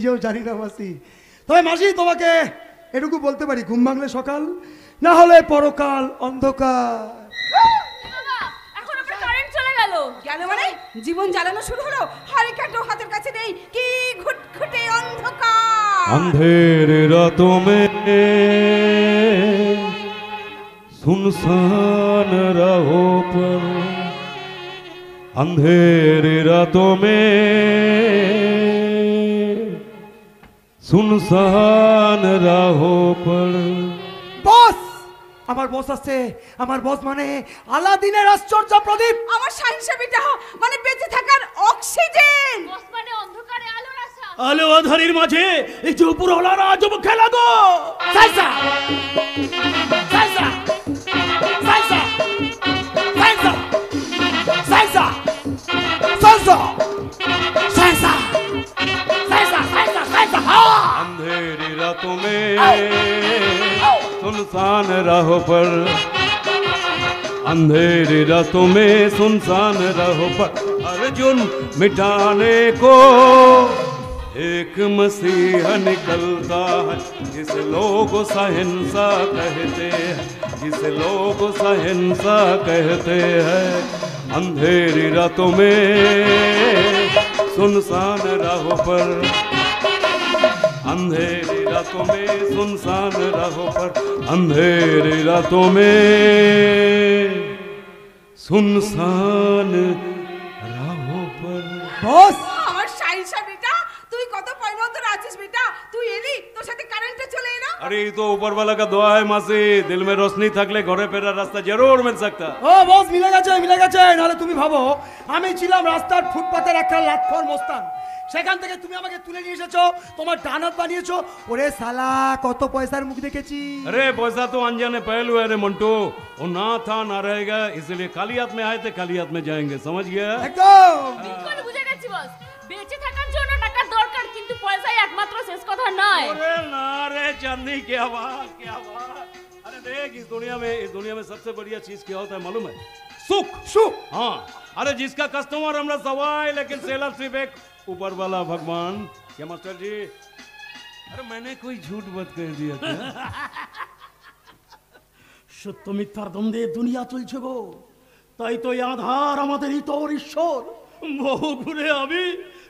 নিজেও জানি না মাসি। তবে মাসি তোমাকে এটুকু বলতে পারি, ঘুম ভাঙলে সকাল, না হলে পরকাল অন্ধকার। এখন আমরা কারেন্ট চলে গেল। গেল মানে জীবন জ্বালানো শুরু হলো, হারিকেনও হাতের কাছে নেই, কি ঘুটঘুটে অন্ধকার। अंधेरे रातों में सुनसान राहों पर, अंधेरे रातों में सुनसान राहों पर। বস, আমার বস আছে। আমার বস মানে আলাদিনের আশ্চর্য প্রদীপ। আমার সাহিসাবিটা মানে বেঁচে থাকার অক্সিজেন। বস মানে অন্ধকারে আলোর আশা। আলো আধারির মাঝে এই যে উপরওয়ালারা আজব খেলা গো। সাইসা সাইসা সাইসা সাইসা সাইসা সাইসা সাইসা সাইসা সাইসা সাইসা। अंधेरी रातों में सुनसान राहों पर, अंधेरी रातों में सुनसान राहों पर अर्जुन मिटाने को एक मसीहा निकलता है, जिसे लोग सहिंसा कहते हैं, जिसे लोग सहिंसा कहते हैं। अंधेरी रातों में सुनसान राहों पर, अंधेरी रातों में सुनसान राहों पर, अंधेरी रातों में सुनसान राहों पर। বস, আমার সাহিসাবিটা, তুই কত পয়মন্তর আছিস বেটা, তুই এলি, তোর সাথে কারেন্টে চলে এলো। अरे ये तो ऊपर वाला का दुआ है मासी, दिल में रोशनी थकले घरे फेरा रास्ता जरूर मिल सकता। ও বস, মিলে গেছে মিলে গেছে। নাহলে তুমি ভাবো আমি ছিলাম রাস্তার ফুটপাতের একটা লাটখর মস্তান, সেখান থেকে তুমি আমাকে তুলে নিয়ে এসেছো, তোমার ডানাত বানিয়েছো। ওরে শালা, কত পয়সার মুখ দেখেছি। अरे पैसा तो अनजाने पहलू है रे मंटू, वो ना था ना रहेगा, इसलिए खाली हाथ में आए थे खाली हाथ में जाएंगे, समझ गया? একদম। ঠিক করে বুঝে গেছি বস। বেঁচে থাকার জন্য টাকার দরকার, কিন্তু পয়সাই একমাত্র শেষ কথা নয়। अरे ना रे चांदी, क्या बात क्या बात। अरे देख, इस दुनिया में सबसे बढ़िया चीज क्या होता है मालूम है? सुख। সুখ। हाँ, अरे जिसका कस्टमर हमरा सवाई, लेकिन सेलर सिर्फ एक ऊपर वाला भगवान। क्या मास्टर जी? अरे मैंने कोई झूठ मत कह दिया क्या? সত্য মিথ্যার দ্বন্দ্বে দুনিয়া চলছে গো, তাই তো এই আধার আমাদের ইতর ঈশ্বর। বহু ঘুরে আমি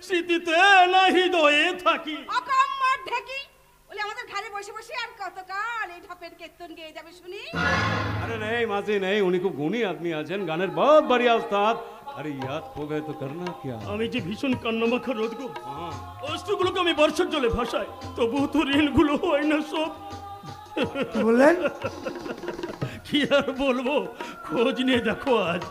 স্মৃতিতে না হৃদয়ে থাকি। অকম্মর ঢেকি বলে আমাদের ঘরে বসে বসে আর কতকাল এই ঢপের কীর্তন গেয়ে যাবে শুনি। अरे नहीं मासी नहीं, उन्हीं को गुणी आदमी आছেন, গানের बहुत बढ़िया उस्ताद। अरे याद हो गए तो करना क्या? আমি যে ভীষণ কান্নামাখা রোদ গো, অশ্রুগুলোকে আমি বর্ষার জলে ভাসাই, তবুও তো ঋণগুলো হয় না সব। কি বললেন? কি আর বলবো, খোঁজ নিয়ে দেখো আজ